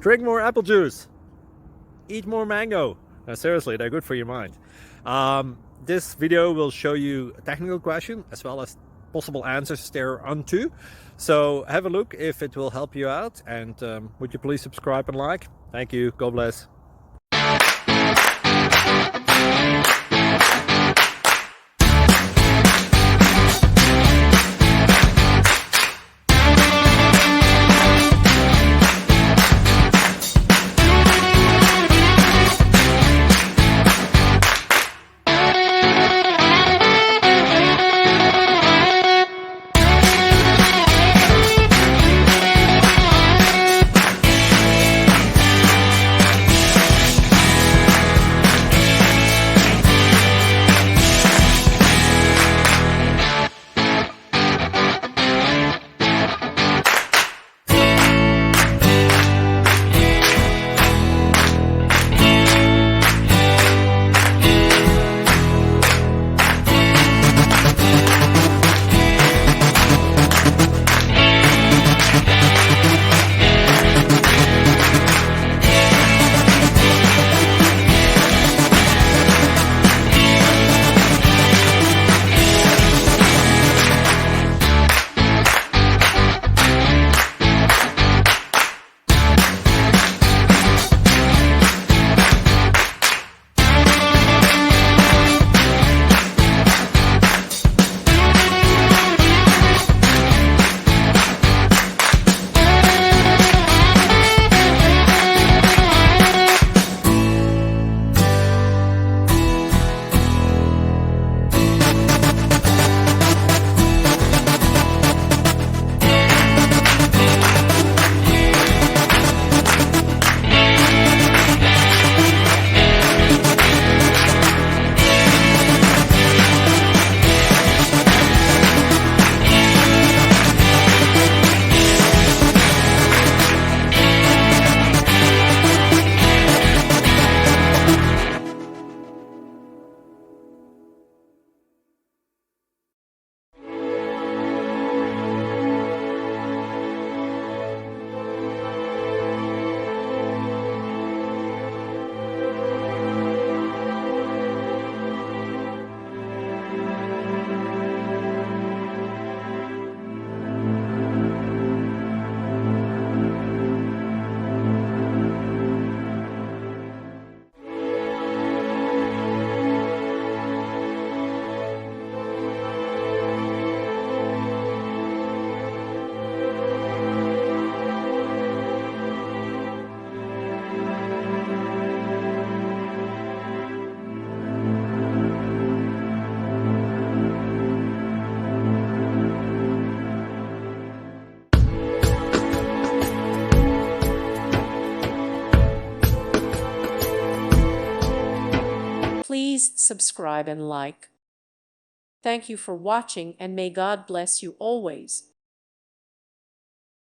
drink more apple juice, eat more mango. No, seriously, they're good for your mind. This video will show you a technical question as well as possible answers thereunto. So have a look if it will help you out, and would you please subscribe and like? Thank you. God bless. Please subscribe and like. Thank you for watching, and may God bless you always.